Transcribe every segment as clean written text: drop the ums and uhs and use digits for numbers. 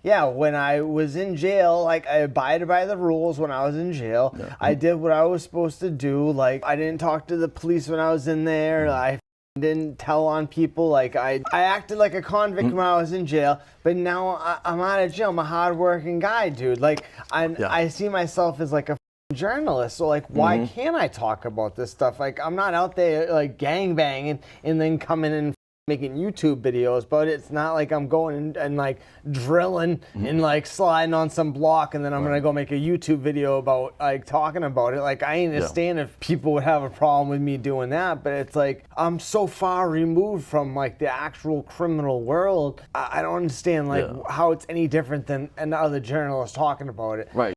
yeah, when I was in jail, like I abided by the rules when I was in jail. Yeah. I did what I was supposed to do. Like I didn't talk to the police when I was in there. I didn't tell on people. Like I acted like a convict when I was in jail, but now I'm out of jail. I'm a hardworking guy, dude. Like I see myself as like a journalist, so like why can't I talk about this stuff? Like I'm not out there like gangbanging and then coming and making YouTube videos, but it's not like I'm going and like drilling and like sliding on some block and then I'm gonna go make a YouTube video about like talking about it. Like I understand if people would have a problem with me doing that, but it's like I'm so far removed from like the actual criminal world. I don't understand like how it's any different than another journalist talking about it. Right.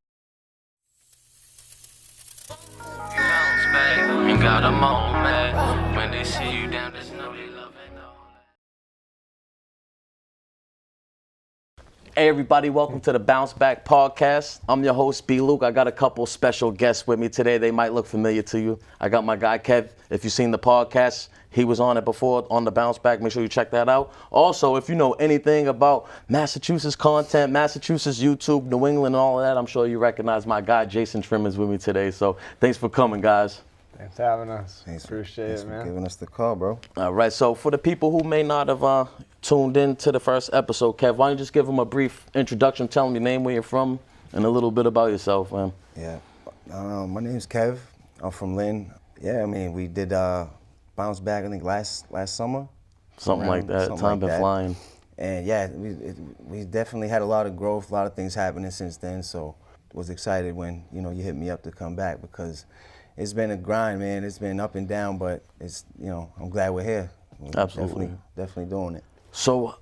Ain't got a moment when they see you down, there's no they love it. Hey everybody, welcome to the Bounce Back Podcast. I'm your host, B. Luke. I got a couple special guests with me today. They might look familiar to you. I got my guy, Kev. If you've seen the podcast, he was on it before on the Bounce Back. Make sure you check that out. Also, if you know anything about Massachusetts content, Massachusetts YouTube, New England, and all of that, I'm sure you recognize my guy, Jason Trimmins, with me today. So thanks for coming, guys. Thanks for having us. Appreciate it, man. Thanks for giving us the call, bro. All right, so for the people who may not have tuned in to the first episode, Kev, why don't you just give them a brief introduction, tell them your name, where you're from, and a little bit about yourself, man. Yeah, my name's Kev. I'm from Lynn. Yeah, I mean, we did Bounce Back, I think, last summer. Something like that. Time been flying. And yeah, we definitely had a lot of growth, a lot of things happening since then, so was excited when, you know, you hit me up to come back because it's been a grind, man. It's been up and down, but it's, you know, I'm glad we're here. We're Absolutely. Definitely doing it. So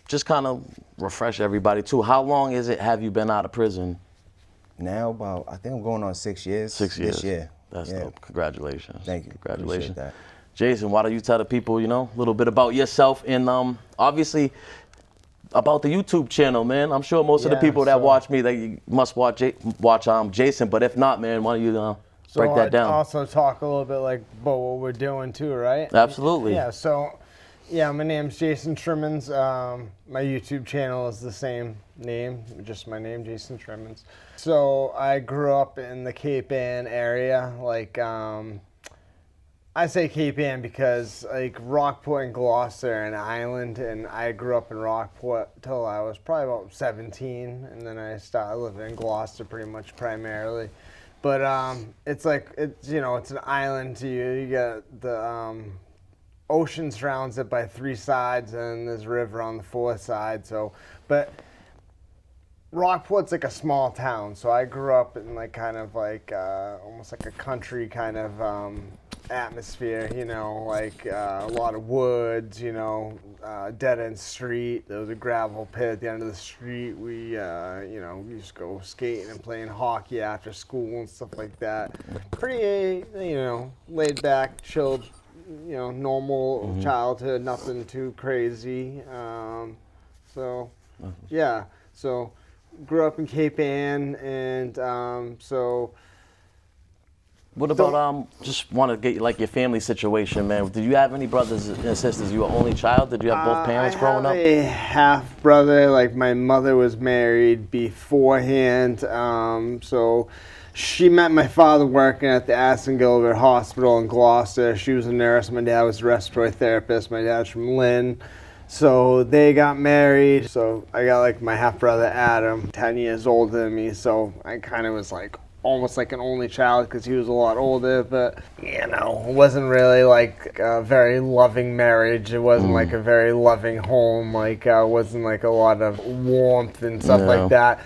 just kind of refresh everybody too. How long have you been out of prison? Now about, I think I'm going on 6 years. 6 years. This year. That's dope. Congratulations. Thank you. Congratulations. Appreciate that. Jason, why don't you tell the people, you know, a little bit about yourself and obviously about the YouTube channel, man. I'm sure most of the people that watch me, they must watch Jason, but if not, man, why don't you break that down? Also talk a little bit like about what we're doing too, right? Absolutely. Yeah, so yeah, my name's Jason Trimmins. My YouTube channel is the same name, just my name, Jason Trimmins. So I grew up in the Cape Ann area, like I say Cape Ann because like Rockport and Gloucester are an island, and I grew up in Rockport till I was probably about 17, and then I started living in Gloucester pretty much primarily. But it's like, it's, you know, it's an island to you. You got the ocean surrounds it by 3 sides, and there's a river on the 4th side. So, but Rockport's like a small town. So I grew up in like kind of like almost like a country kind of atmosphere, you know, like a lot of woods, you know, dead end street. There was a gravel pit at the end of the street. We, you know, we used to go skating and playing hockey after school and stuff like that. Pretty, you know, laid back, chilled, you know, normal childhood, nothing too crazy. So, yeah, so grew up in Cape Ann, and so. What about, just want to get like your family situation, man. Did you have any brothers and sisters? You were only child? Did you have both parents growing up? I have a half brother. Like my mother was married beforehand, so she met my father working at the Aston Gilbert Hospital in Gloucester. She was a nurse. My dad was a respiratory therapist. My dad's from Lynn. So they got married. So I got like my half brother Adam, 10 years older than me. So I kind of was like almost like an only child because he was a lot older, but you know, it wasn't really like a very loving marriage. It wasn't like a very loving home. Like wasn't like a lot of warmth and stuff like that.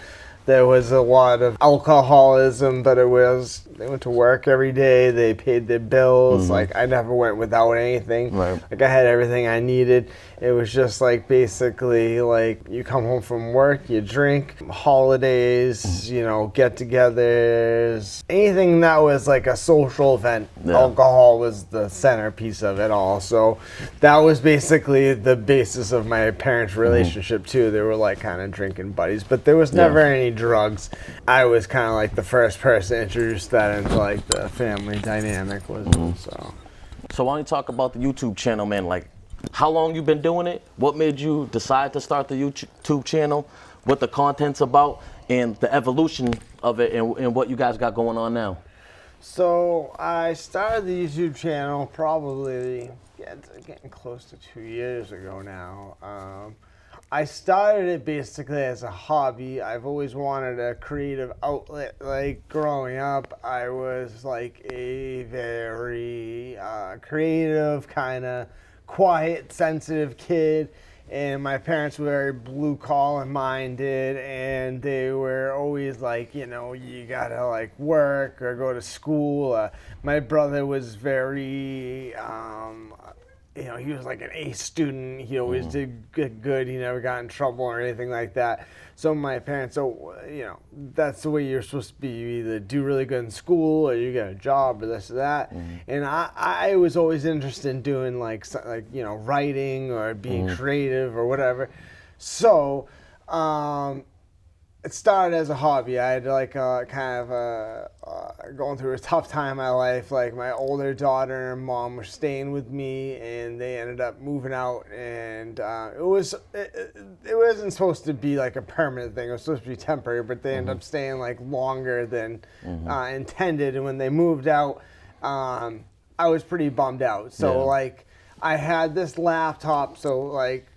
There was a lot of alcoholism, but it was, they went to work every day, they paid their bills. Like I never went without anything. Like I had everything I needed. It was just like basically like you come home from work, you drink, holidays, you know, get-togethers, anything that was like a social event. Alcohol was the centerpiece of it all. So that was basically the basis of my parents' relationship too. They were like kind of drinking buddies, but there was never any drugs. I was kind of like the first person to introduce that into like the family dynamic was So why don't you talk about the YouTube channel, man? Like how long you been doing it? What made you decide to start the YouTube channel? what the content's about and the evolution of it and what you guys got going on now. So I started the YouTube channel probably getting close to 2 years ago now. I started it basically as a hobby. I've always wanted a creative outlet. Like growing up, I was like a very creative, kind of quiet, sensitive kid. And my parents were very blue collar minded, and they were always like, you know, you gotta like work or go to school. My brother was very, you know, he was like an A student. He always did good. He never got in trouble or anything like that. So my parents, you know, that's the way you're supposed to be. You either do really good in school or you get a job or this or that. And I was always interested in doing like you know, writing or being creative or whatever. So it started as a hobby. I had like kind of going through a tough time in my life. Like my older daughter and mom were staying with me, and they ended up moving out. And it wasn't supposed to be like a permanent thing. It was supposed to be temporary, but they ended up staying like longer than intended. And when they moved out, I was pretty bummed out. So like I had this laptop. So like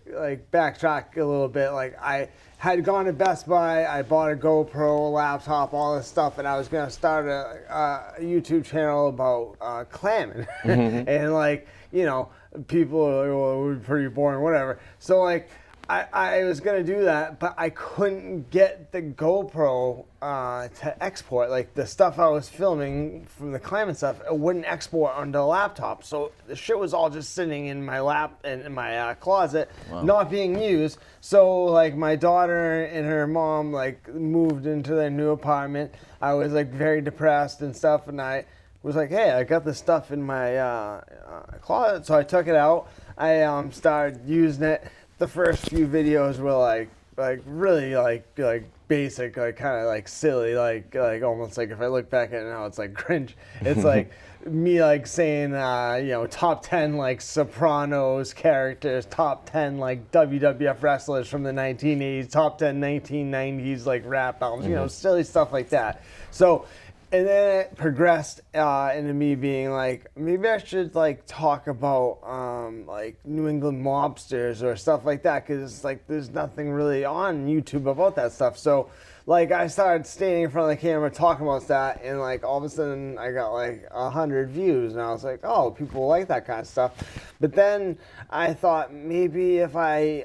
backtrack a little bit. Like I had gone to Best Buy, I bought a GoPro, a laptop, all this stuff, and I was gonna start a YouTube channel about clamming. And like, you know, people are like, well, it would be pretty boring, whatever. So like, I was gonna do that, but I couldn't get the GoPro to export. Like the stuff I was filming from the clamming stuff, it wouldn't export onto the laptop. So the shit was all just sitting in my lap and in my closet, not being used. So like my daughter and her mom like moved into their new apartment. I was like very depressed and stuff, and I was like, hey, I got this stuff in my closet. So I took it out. I started using it. The first few videos were like really like basic, like kind of like silly, like almost like if I look back at it now, it's like cringe. It's like me like saying, you know, top 10 like Sopranos characters, top 10 like WWF wrestlers from the 1980s, top 10 1990s like rap albums, you know, silly stuff like that. So. And then it progressed into me being like, maybe I should like talk about like New England mobsters or stuff like that, because like there's nothing really on YouTube about that stuff. So like I started standing in front of the camera talking about that, and like all of a sudden I got like 100 views, and I was like, oh, people like that kind of stuff. But then I thought maybe if I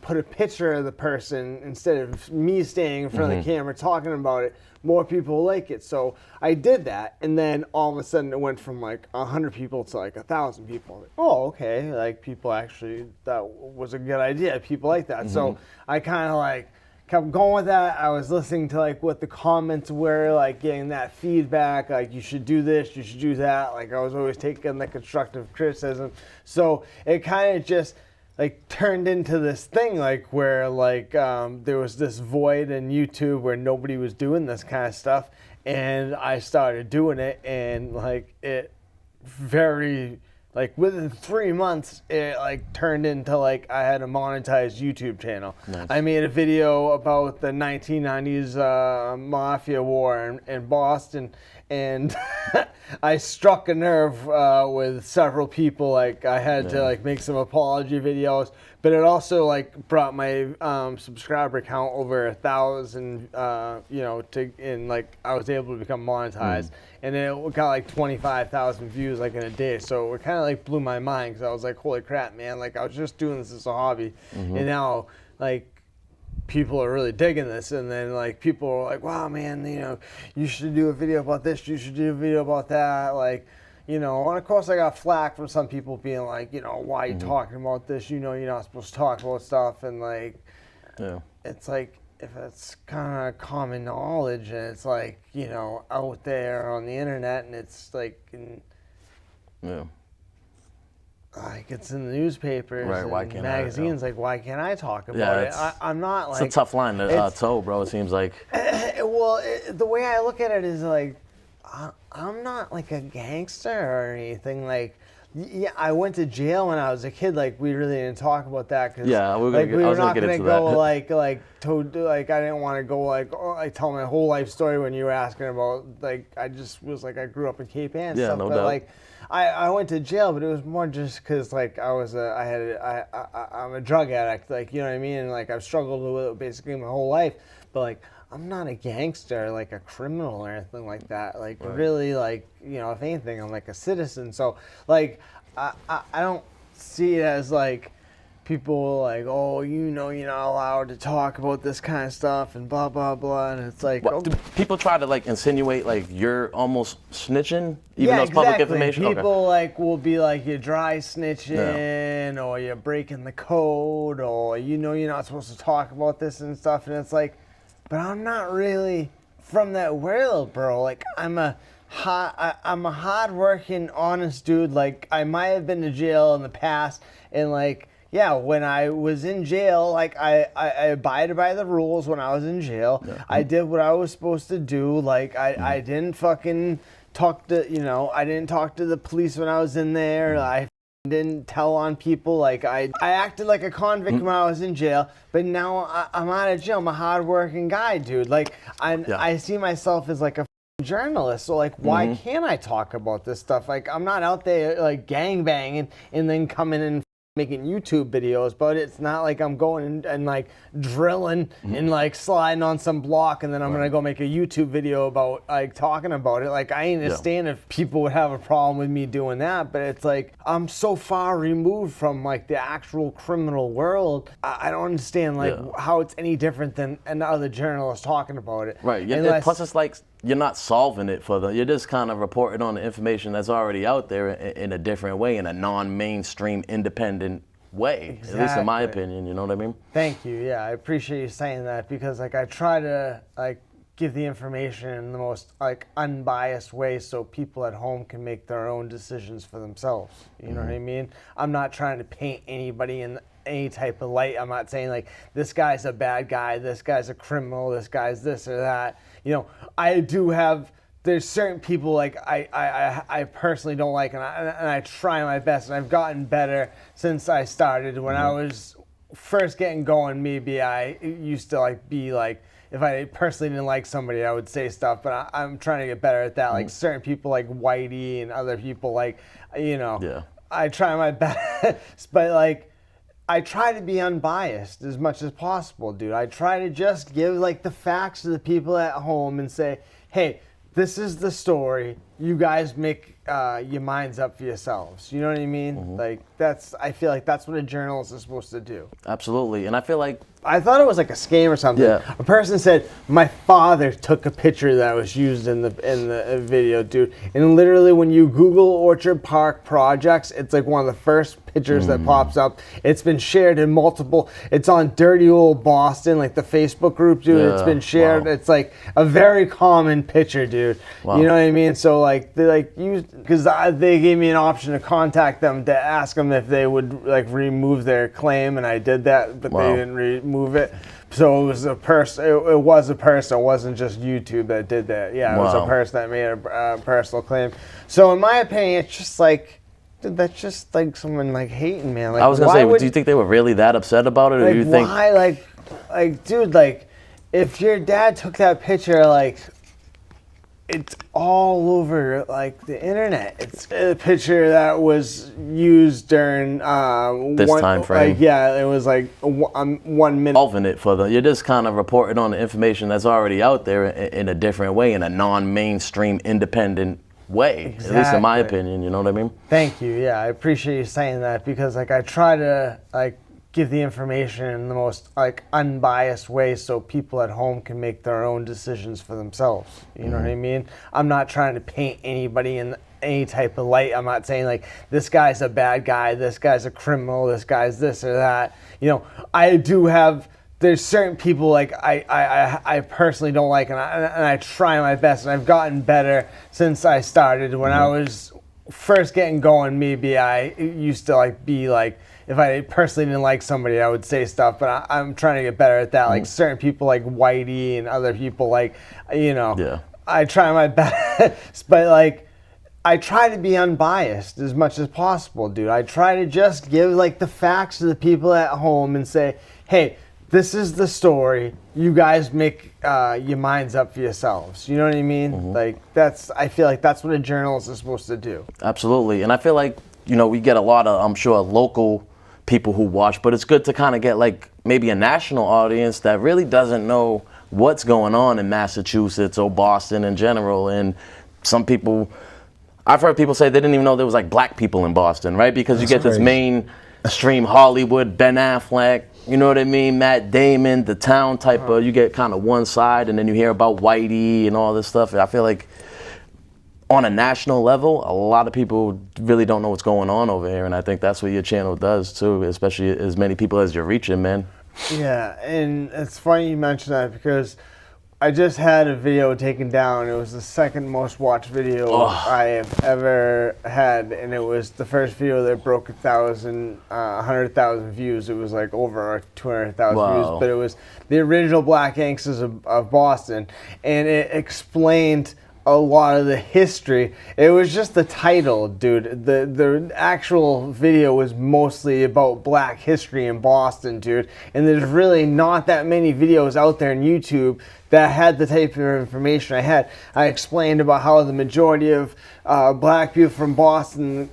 put a picture of the person instead of me standing in front of the camera talking about it, more people like it. So I did that, and then all of a sudden it went from like 100 people to like 1,000 people. Like, oh, okay, like people actually, that was a good idea. People like that. So I kind of like kept going with that. I was listening to like what the comments were, like getting that feedback, like you should do this, you should do that. Like I was always taking the constructive criticism. So it kind of just like turned into this thing, like where like there was this void in YouTube where nobody was doing this kind of stuff, and I started doing it, and like it very like within 3 months it like turned into like I had a monetized YouTube channel. Nice. I made a video about the 1990s mafia war in Boston, and I struck a nerve with several people. Like I had to like make some apology videos, but it also like brought my subscriber count over 1,000. You know, and like I was able to become monetized, and then it got like 25,000 views like in a day. So it kind of like blew my mind, because I was like, holy crap, man! Like I was just doing this as a hobby, and now like people are really digging this. And then like people are like, wow, man, you know, you should do a video about this, you should do a video about that, like, you know. And of course I got flack from some people being like, you know, why are you talking about this, you know, you're not supposed to talk about stuff. And like it's like, if it's kind of common knowledge and it's like, you know, out there on the internet, and it's like like it's in the newspapers, right? Why and can't magazines? Like, why can't I talk about it? I'm not like. It's a tough line to toe, bro. It seems like. Well, the way I look at it is like, I'm not like a gangster or anything. Like Yeah, I went to jail when I was a kid. Like, we really didn't talk about that because Yeah, we were not gonna go that. like I didn't want to go like tell my whole life story when you were asking about like I just was like I grew up in Cape Ann. Yeah, stuff, no but doubt. like I went to jail, but it was more just because like I'm a drug addict. Like, you know what I mean, and like I've struggled with it basically my whole life. But like I'm not a gangster, like a criminal or anything like that. Like really, like, you know, if anything, I'm like a citizen. So like I don't see it as like people like, oh, you know, you're not allowed to talk about this kind of stuff and blah blah blah. And it's like, Do people try to like insinuate like you're almost snitching, even yeah, though it's public exactly. information? People like will be like, you're dry snitching, or you're breaking the code, or you know you're not supposed to talk about this and stuff. And it's like, but I'm not really from that world, bro. Like I'm a hard-working, honest dude. Like I might have been to jail in the past, and like yeah, when I was in jail, like I abided by the rules when I was in jail. Yeah. I did what I was supposed to do. Like I didn't fucking talk to I didn't talk to the police when I was in there. I didn't tell on people. Like I acted like a convict when I was in jail, but now I'm out of jail. I'm a hard-working guy, dude. Like I see myself as like a journalist, so like why can't I talk about this stuff? Like I'm not out there like gang banging and then coming and making YouTube videos, but it's not like I'm going and like drilling and like sliding on some block and then I'm gonna go make a YouTube video about like talking about it. Like I understand if people would have a problem with me doing that, but it's like I'm so far removed from like the actual criminal world. I don't understand like how it's any different than another journalist talking about it. Right. Yeah. Plus, it's like you're not solving it for them. You're just kind of reporting on the information that's already out there in a different way, in a non-mainstream, independent way. Exactly. At least in my opinion. You know what I mean? Thank you. Yeah, I appreciate you saying that because like I try to like give the information in the most like unbiased way so people at home can make their own decisions for themselves. You know what I mean? I'm not trying to paint anybody in any type of light. I'm not saying like this guy's a bad guy, this guy's a criminal, this guy's this or that. You know, I do have, there's certain people like I personally don't like, and I try my best, and I've gotten better since I started. When I was first getting going, maybe I used to like be like, if I personally didn't like somebody, I would say stuff, but I'm trying to get better at that. Like certain people like Whitey and other people like, you know, I try my best, but like, I try to be unbiased as much as possible, dude. I try to just give like the facts to the people at home and say, hey, this is the story. You guys make your minds up for yourselves. You know what I mean? Like I feel like that's what a journalist is supposed to do. Absolutely. And I feel like I thought it was like a scam or something. Yeah. A person said my father took a picture that was used in the video, dude. And literally, when you Google Orchard Park projects, it's like one of the first pictures that pops up. It's been shared in multiple. It's on Dirty Old Boston, like the Facebook group, dude. Yeah. It's been shared. Wow. It's like a very common picture, dude. Wow. You know what I mean? So like they like because they gave me an option to contact them to ask them if they would like remove their claim, and I did that, but they didn't remove it. So it was a person. It was a person. It wasn't just YouTube that did that. Yeah, it was a person that made a personal claim. So in my opinion, it's just like, dude, that's just like someone like hating, man. Like, I was gonna say, do you think they were really that upset about it, or like, do you think why, like, dude, like, if your dad took that picture, like, it's all over like the internet. It's a picture that was used during this time frame? Like, yeah, it was like 1 minute. Solving it for them. You're just kind of reporting on the information that's already out there in a different way, in a non-mainstream, independent way. Exactly. At least in my opinion. You know what I mean? Thank you. Yeah, I appreciate you saying that because like I try to like give the information in the most like unbiased way so people at home can make their own decisions for themselves. You know what I mean? I'm not trying to paint anybody in any type of light. I'm not saying like this guy's a bad guy, this guy's a criminal, this guy's this or that. You know, I do have, there's certain people like I personally don't like, and I try my best, and I've gotten better since I started. When I was first getting going, maybe I used to like be like, if I personally didn't like somebody, I would say stuff, but I'm trying to get better at that. Like certain people like Whitey and other people like, you know, I try my best, but like I try to be unbiased as much as possible, dude. I try to just give like the facts to the people at home and say, hey, this is the story. You guys make your minds up for yourselves. You know what I mean? Like I feel like that's what a journalist is supposed to do. Absolutely. And I feel like, we get a lot of, I'm sure, local people who watch, but it's good to kind of get like maybe a national audience that really doesn't know what's going on in Massachusetts or Boston in general. And some people, I've heard people say they didn't even know there was like black people in Boston, right? Because you get this mainstream Hollywood, Ben Affleck, you know what I mean, Matt Damon, the town type of, you get kind of one side, and then you hear about Whitey and all this stuff. I feel like on a national level, a lot of people really don't know what's going on over here, and I think that's what your channel does too, especially as many people as you're reaching, man. Yeah, and it's funny you mention that because I just had a video taken down. It was the second most watched video I have ever had, and it was the first video that broke 100,000 views. It was like over 200,000 views, but it was the original Black Gangsters of Boston, and it explained a lot of the history. It was just the title, dude. The actual video was mostly about black history in Boston, dude. And there's really not that many videos out there on YouTube that had the type of information I had. I explained about how the majority of black people from Boston,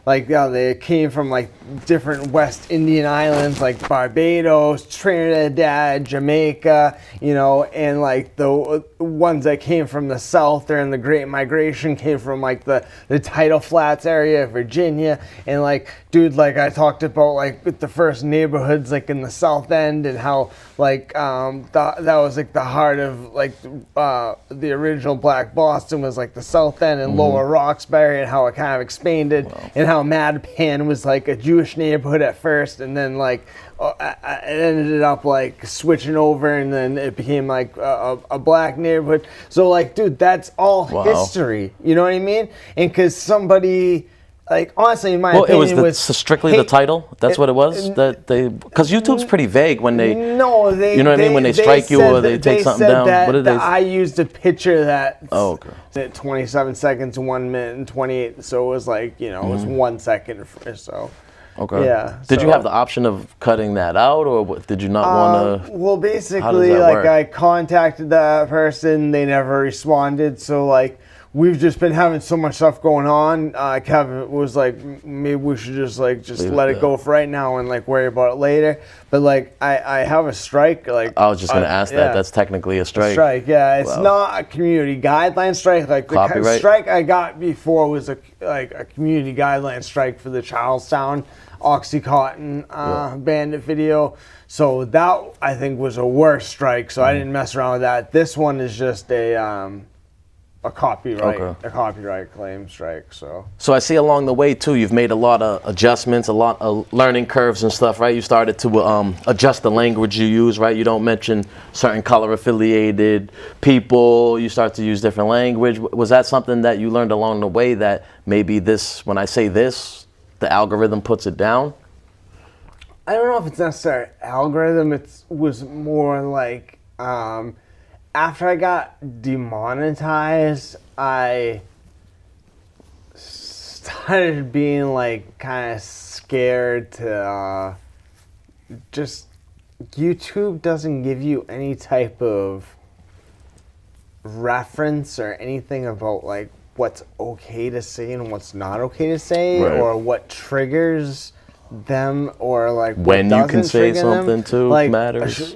they came from like different West Indian islands like Barbados, Trinidad, Jamaica, and like the ones that came from the South during the Great Migration came from like the Tidal Flats area, Virginia, and like, dude, like I talked about like with the first neighborhoods like in the South End and how like that was like the heart of like the original Black Boston was like the South End and Lower Roxbury, and how it kind of expanded, and how Mattapan was like a Jewish neighborhood at first, and then like it ended up like switching over, and then it became like a black neighborhood. So like, dude, that's all history. You know what I mean? And because somebody, like, honestly, in my opinion, it was strictly the title. That's what it was. Because YouTube's pretty vague when they. No, they. You know what I mean? When they strike you or they take something down. What did they? I used a picture that. Oh, okay. 27 seconds, 1 minute and 28. So it was like, it was 1 second or so. Okay. Yeah. Did you have the option of cutting that out, or what, did you not want to? Well, basically, like work? I contacted that person, they never responded. So like, we've just been having so much stuff going on. Kevin was like, maybe we should just let it go for right now and like worry about it later. But like, I have a strike. Like, I was just gonna ask that. That's technically a strike. Yeah. It's not a community guideline strike. Like the strike I got before was a community guideline strike for the Charlestown Oxycontin bandit video. So that I think was a worse strike. So I didn't mess around with that. This one is just a copyright claim strike. So I see along the way too, you've made a lot of adjustments, a lot of learning curves and stuff, right? You started to adjust the language you use, right? You don't mention certain color affiliated people. You start to use different language. Was that something that you learned along the way, that maybe this, when I say this, the algorithm puts it down? I don't know if it's necessarily algorithm. It was more like after I got demonetized, I started being like kind of scared to just, YouTube doesn't give you any type of reference or anything about like what's okay to say and what's not okay to say, or what triggers them, or like when you can say something too like, matters.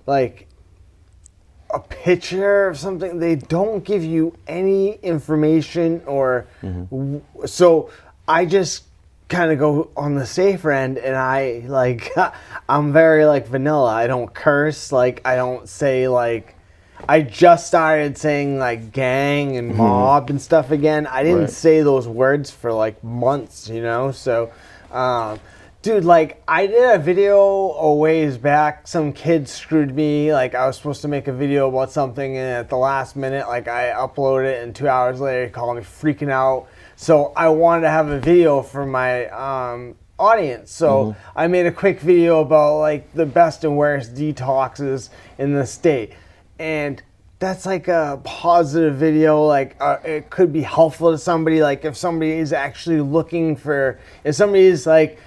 Like a picture of something, they don't give you any information, or so I just kind of go on the safer end, and I like I'm very like vanilla. I don't curse, like I don't say like, I just started saying like gang and mob and stuff again. I didn't say those words for like months, so dude, like I did a video a ways back. Some kid screwed me. Like I was supposed to make a video about something, and at the last minute, like I uploaded it, and 2 hours later he called me freaking out. So I wanted to have a video for my audience. So I made a quick video about like the best and worst detoxes in the state. And that's like a positive video. Like it could be helpful to somebody. Like if somebody is actually looking for, if somebody is like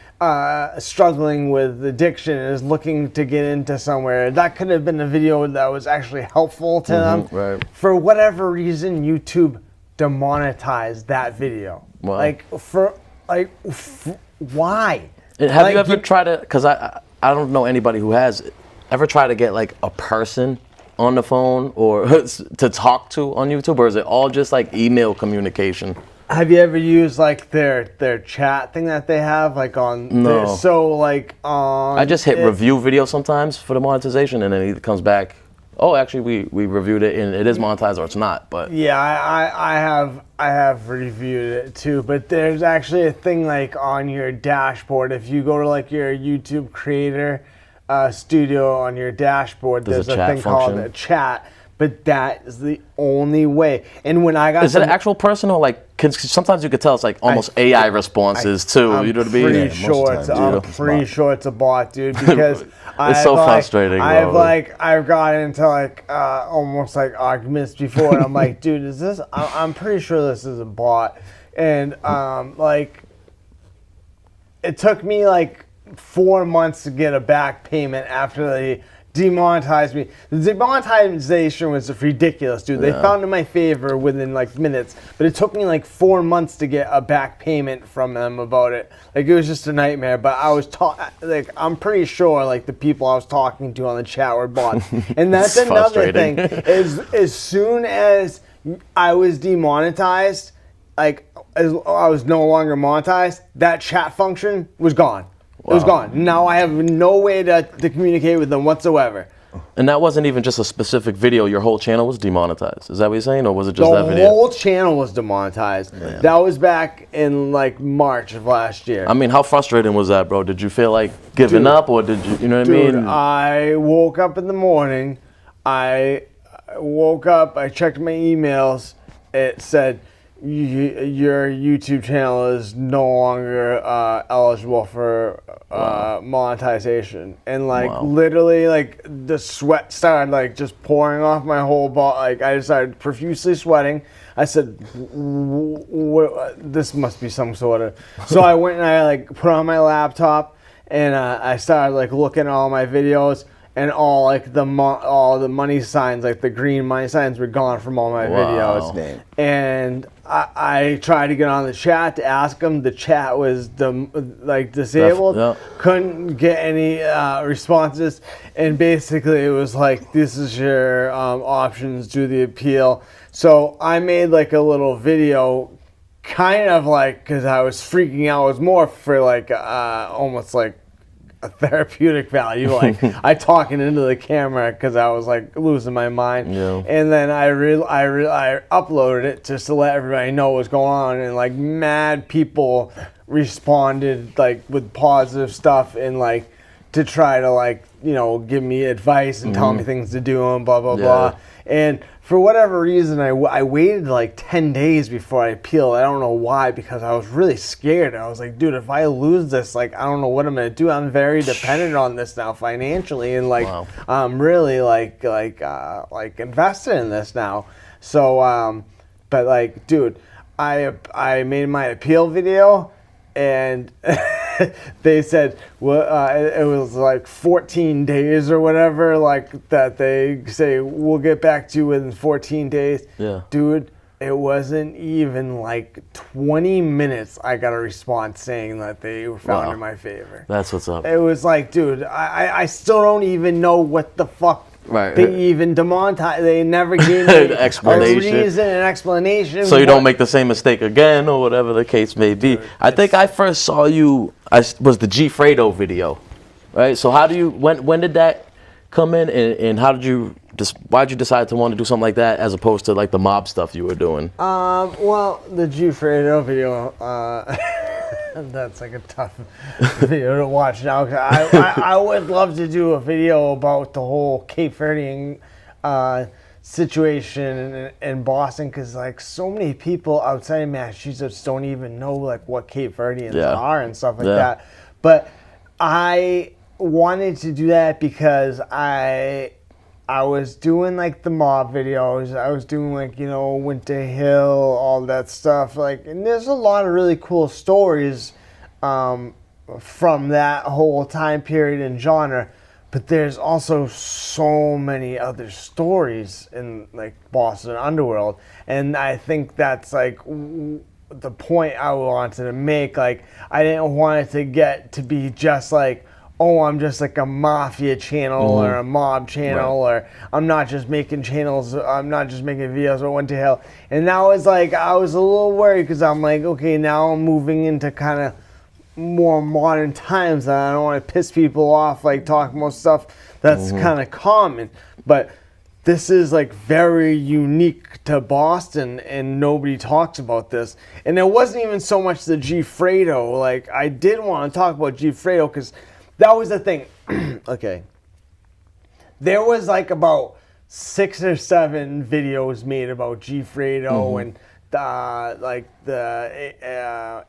struggling with addiction and is looking to get into somewhere, that could have been a video that was actually helpful to them. Right. For whatever reason, YouTube demonetized that video. Wow. Why? And have you ever tried to? Because I don't know anybody who has ever tried to get like a person on the phone or to talk to on YouTube, or is it all just like email communication? Have you ever used like their chat thing that they have like on? No. So like on. I just hit review video sometimes for the monetization, and then it comes back. Oh, actually, we reviewed it, and it is monetized or it's not. But yeah, I have reviewed it too. But there's actually a thing like on your dashboard. If you go to like your YouTube creator studio on your dashboard, there's a thing called a chat. But that is the only way. And when I got is it an actual person or like? Cause sometimes you could tell it's like almost AI responses too. You know what I mean? I'm pretty sure it's a bot, dude. Because it's so frustrating. I've gotten into like almost like arguments before, and I'm like, dude, is this? I'm pretty sure this is a bot. And like, it took me like 4 months to get a back payment after they demonetized me. The demonetization was ridiculous, dude. They found in my favor within like minutes, but it took me like 4 months to get a back payment from them about it. Like it was just a nightmare. But I was like, I'm pretty sure like the people I was talking to on the chat were bots. And that's another thing. Is as soon as I was demonetized, like as I was no longer monetized, that chat function was gone. Wow. It was gone. Now I have no way to communicate with them whatsoever. And that wasn't even just a specific video. Your whole channel was demonetized. Is that what you're saying? Or was it just that video? The whole channel was demonetized. Yeah. That was back in like March of last year. I mean, how frustrating was that, bro? Did you feel like giving up or did you know what I mean? I woke up in the morning. I woke up. I checked my emails. It said, your YouTube channel is no longer eligible for monetization, and like literally like the sweat started like just pouring off my whole body. Like I started profusely sweating. I said, this must be some sort of. So I went and I like put on my laptop and I started like looking at all my videos. And all like all the money signs, like the green money signs, were gone from all my videos. Damn. And I tried to get on the chat to ask them. The chat was disabled. Couldn't get any responses. And basically, it was like, this is your options. Do the appeal. So I made like a little video, kind of like because I was freaking out. It was more for like almost like a therapeutic value, like I talking into the camera because I was like losing my mind. And then I uploaded it just to let everybody know what was going on, and like mad people responded like with positive stuff and like to try to like give me advice and tell me things to do and blah blah blah. And for whatever reason, I waited like 10 days before I appealed. I don't know why, because I was really scared. I was like, dude, if I lose this, like, I don't know what I'm going to do. I'm very dependent on this now financially. And like, I'm really like invested in this now. So, but like, dude, I made my appeal video and they said, well, it was like 14 days or whatever, like that they say, we'll get back to you within 14 days. Yeah. Dude, it wasn't even like 20 minutes I got a response saying that they were found in my favor. That's what's up. It was like, dude, I still don't even know what the fuck they even demonetized. They never gave me an explanation. So you don't make the same mistake again, or whatever the case may be. Dude, I think I first saw you. Was the G Fredo video, right? So how do you? When did that come in, and how did you? Why'd you decide to want to do something like that as opposed to like the mob stuff you were doing? Well, the G Fredo video. That's like a tough video to watch now. I would love to do a video about the whole Cape Verdean situation in Boston, because like so many people outside of Massachusetts don't even know like what Cape Verdeans are and stuff like that. But I wanted to do that because I I was doing like the mob videos. I was doing like, you know, Winter Hill, all that stuff. Like, and there's a lot of really cool stories from that whole time period and genre. But there's also so many other stories in like Boston Underworld, and I think that's like the point I wanted to make. Like, I didn't want it to get to be just like, oh, I'm just like a mafia channel or a mob channel, or I'm not just making channels, I'm not just making videos or went to hell. And now it's like, I was a little worried because I'm like, okay, now I'm moving into kind of more modern times and I don't want to piss people off like talking about stuff that's kind of common. But this is like very unique to Boston and nobody talks about this. And it wasn't even so much the G Fredo. Like, I did want to talk about G Fredo because that was the thing. Okay. There was like about 6 or 7 videos made about G Fredo and like the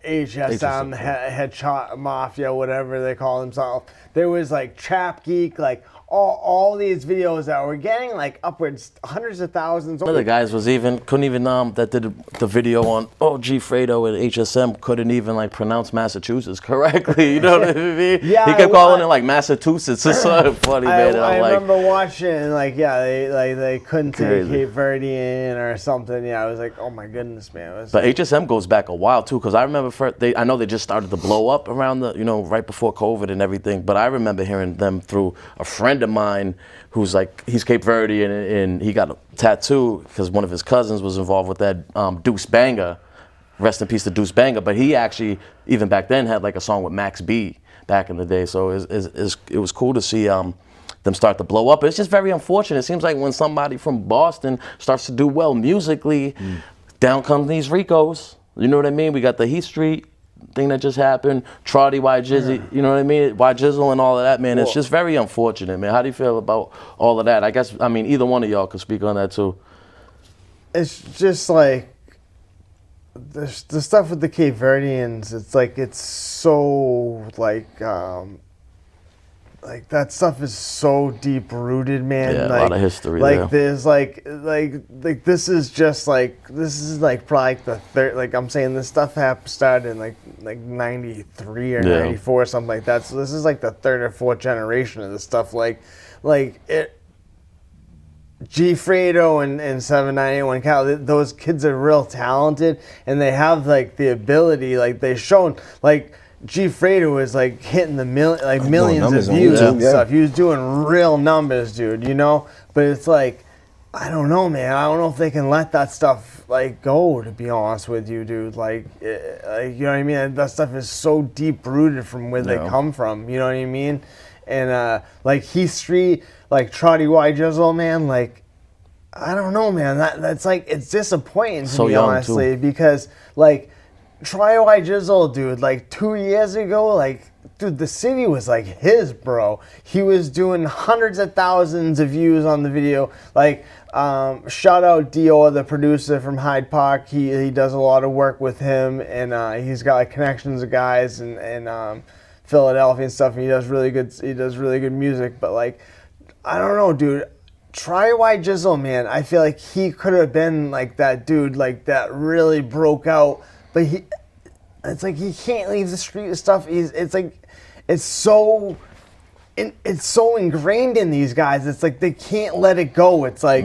HSM, Headshot Mafia, whatever they call themselves. There was like Trap Geek, like all these videos that were getting like upwards hundreds of thousands. One of the guys couldn't even that did the video on G Fredo and HSM couldn't even like pronounce Massachusetts correctly. You know what I mean? Yeah, he kept calling it like Massachusetts. It's so funny, man. I remember watching it and like, yeah, they couldn't say Cape Verdean or something. Yeah, I was like, oh my goodness, man. But HSM goes back a while too, because I remember I know they just started to blow up around right before COVID and everything. But I remember hearing them through a friend of mine who's like, he's Cape Verdean and he got a tattoo because one of his cousins was involved with that Deuce Banger. Rest in peace to Deuce Banger. But he actually, even back then, had like a song with Max B back in the day. So it was cool to see them start to blow up. It's just very unfortunate. It seems like when somebody from Boston starts to do well musically, down come these Ricos. You know what I mean? We got the Heath Street thing that just happened, Trotty, Y Jizzy, you know what I mean? Y Jizzle and all of that, man. It's just very unfortunate, man. How do you feel about all of that? I guess, I mean, either one of y'all could speak on that too. It's just like, the stuff with the Cape Verdeans, it's like, it's so like that stuff is so deep rooted, man. Yeah, like, a lot of history like there. There's like this is probably like the third, like I'm saying this stuff started in like 93 or 94 or something like that. So this is like the 3rd or 4th generation of this stuff. Like it, G Fredo and 791 Cal, those kids are real talented and they have like the ability, like they've shown, like G Fredo was like hitting the millions of views and stuff. He was doing real numbers, dude, you know? But it's like, I don't know, man. I don't know if they can let that stuff like go, to be honest with you, dude. Like you know what I mean? That stuff is so deep rooted from where they come from, you know what I mean? And like Heath Street, like Trotty Y Jizzle, man, like I don't know, man. That's like, it's disappointing to me, honestly, because like Troy Y Jizzle, dude, like 2 years ago, like, dude, the city was like his, bro. He was doing hundreds of thousands of views on the video. Like, shout out Dior, the producer from Hyde Park. He does a lot of work with him, and he's got like connections of guys in Philadelphia and stuff. And he does really good music. But like, I don't know, dude. Troy Y Jizzle, man, I feel like he could have been like that dude, like that really broke out. But it's like he can't leave the street stuff. It's so ingrained in these guys. It's like they can't let it go. It's like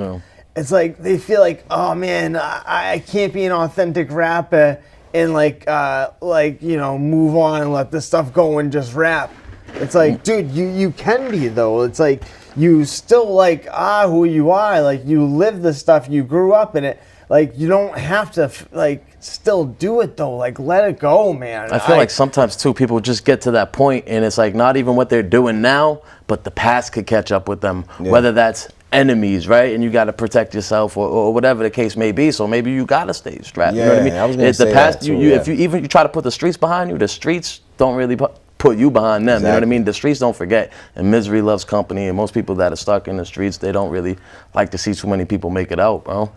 they feel like, oh man, I can't be an authentic rapper and like you know, move on and let this stuff go and just rap. It's like, dude, you can be though. It's like you still like who you are. Like you live the stuff. You grew up in it. Like you don't have to like still do it though. Like let it go, man. I feel like sometimes too people just get to that point and it's like not even what they're doing now, but the past could catch up with them. Yeah. Whether that's enemies, right? And you got to protect yourself or whatever the case may be. So maybe you got to stay strapped. Yeah, you know what I mean? I was gonna say the past, that too, if you try to put the streets behind you, the streets don't really put you behind them. Exactly. You know what I mean? The streets don't forget, and misery loves company. And most people that are stuck in the streets, they don't really like to see too many people make it out, bro.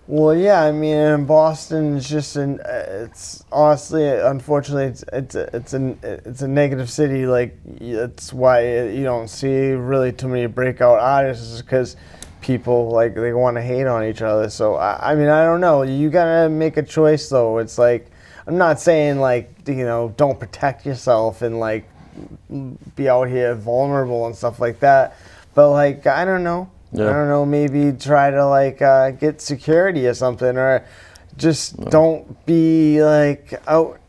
Well, yeah, I mean, in Boston, it's just it's honestly, unfortunately, it's a negative city. Like, that's why you don't see really too many breakout artists, because people, like, they want to hate on each other. So I mean, I don't know. You gotta make a choice, though. It's like, I'm not saying, like, don't protect yourself and, like, be out here vulnerable and stuff like that, but, like, I don't know. Yeah. I don't know, maybe try to, like, get security or something, or just don't be, like, out,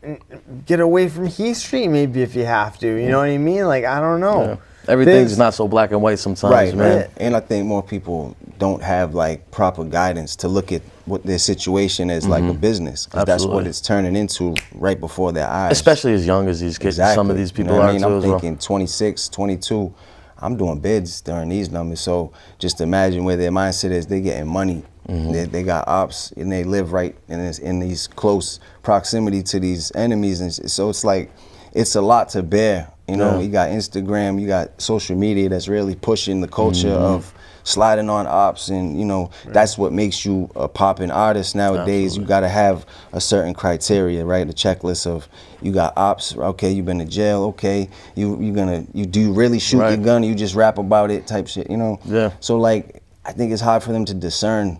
get away from Heath Street maybe if you have to, you know what I mean? Like, I don't know. Yeah. Everything's not so black and white sometimes, right, man. Right. And I think more people don't have, like, proper guidance to look at what their situation is like a business, because that's what it's turning into right before their eyes. Especially as young as these kids, some of these people are. I mean, I'm thinking 26, 22. I'm doing bids during these numbers, so just imagine where their mindset is. They're getting money, they got ops, and they live right in these close proximity to these enemies, and so it's like, it's a lot to bear. You know, you got Instagram, you got social media that's really pushing the culture of sliding on ops, and that's what makes you a popping artist nowadays. You got to have a certain criteria, right? The checklist of, you got ops, okay, you've been to jail, okay, you do you really shoot your gun, or you just rap about it type shit, Yeah. So, like, I think it's hard for them to discern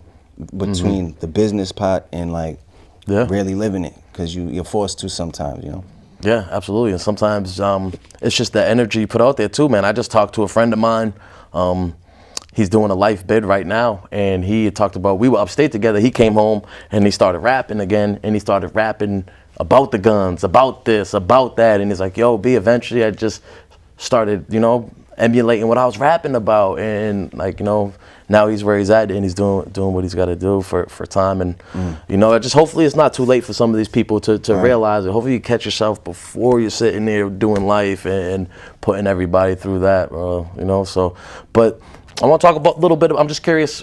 between the business part and, like, really living it, because you're forced to sometimes, Yeah, absolutely. And sometimes it's just the energy you put out there too, man. I just talked to a friend of mine. He's doing a life bid right now, and he had talked about, we were upstate together. He came home and he started rapping again, and he started rapping about the guns, about this, about that. And he's like, yo, B, eventually I just started, emulating what I was rapping about. And, like, now he's where he's at, and he's doing what he's got to do for time. And, just hopefully it's not too late for some of these people to realize it. Hopefully you catch yourself before you're sitting there doing life and putting everybody through that, so. But I want to talk about a little bit. I'm just curious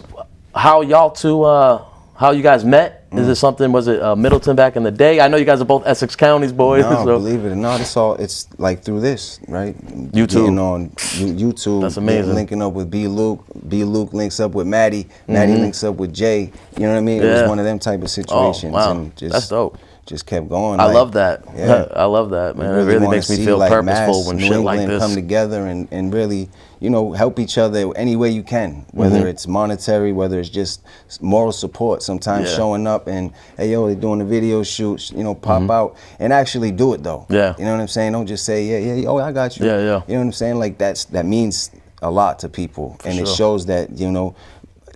how y'all two, how you guys met. Is it something, was it Middleton back in the day? I know you guys are both Essex Counties boys. No, so. believe it or not, it's like through this, right? YouTube. Getting on YouTube. That's amazing. Linking up with B. Luke. B. Luke links up with Maddie. Maddie links up with Jay. You know what I mean? It was one of them type of situations. Oh, wow. And That's dope. Just kept going. I love that. Yeah. I love that, man. It really makes me feel purposeful when shit like this come together and really, help each other any way you can, whether it's monetary, whether it's just moral support, sometimes showing up and, hey, yo, they're doing a video shoot, pop out and actually do it, though. Yeah. You know what I'm saying? Don't just say, yeah, oh, I got you. Yeah, yeah. You know what I'm saying? Like, that means a lot to people. And it shows that,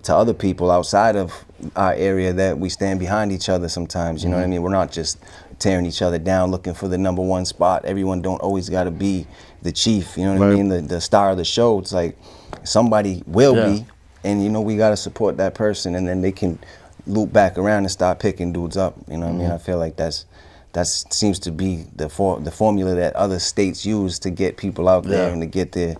to other people outside of our area, that we stand behind each other sometimes, you know what I mean? We're not just tearing each other down, looking for the #1 spot. Everyone don't always got to be the chief, you know what I mean? The star of the show. It's like, somebody will be, and we got to support that person, and then they can loop back around and start picking dudes up, you know what I mean? I feel like that seems to be the formula that other states use to get people out there and to get their,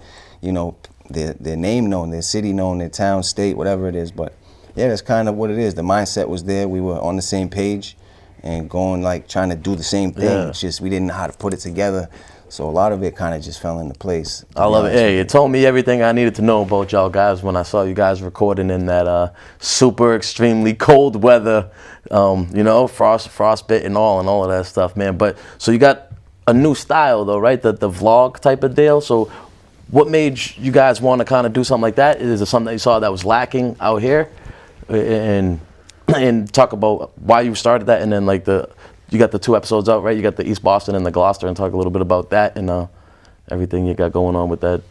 their name known, their city known, their town, state, whatever it is. But yeah, that's kind of what it is. The mindset was there. We were on the same page and going, like, trying to do the same thing. It's just we didn't know how to put it together. So a lot of it kind of just fell into place. I love it. Hey, it told me everything I needed to know about y'all guys when I saw you guys recording in that super extremely cold weather, frostbite and all of that stuff, man. But so you got a new style though, right? The vlog type of deal. So what made you guys want to kind of do something like that? Is it something that you saw that was lacking out here? And talk about why you started that, and then, like, you got the 2 episodes out, right? You got the East Boston and the Gloucester, and talk a little bit about that and everything you got going on with that.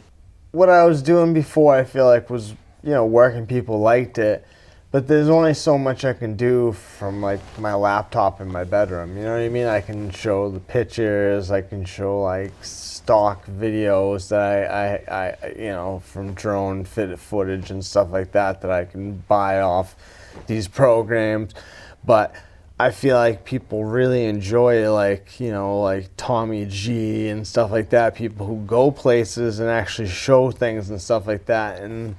What I was doing before, I feel like, was, working. People liked it, but there's only so much I can do from, like, my laptop in my bedroom. You know what I mean? I can show the pictures, I can show, like, stock videos that I from drone footage and stuff like that I can buy off these programs. But I feel like people really enjoy, like, like Tommy G and stuff like that, people who go places and actually show things and stuff like that. And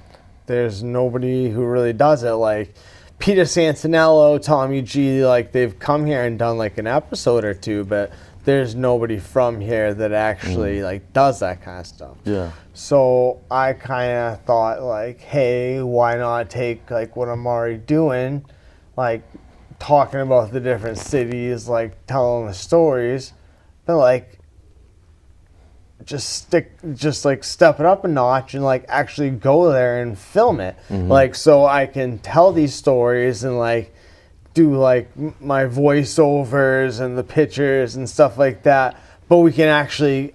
there's nobody who really does it. Like Peter Santinello, Tommy G, like, they've come here and done, like, an episode or 2, but there's nobody from here that actually like does that kind of stuff. Yeah. So I kind of thought, like, hey, why not take, like, what I'm already doing, like talking about the different cities, like telling the stories, but like just like step it up a notch and like actually go there and film it, like so I can tell these stories and like do like my voiceovers and the pictures and stuff like that. But we can actually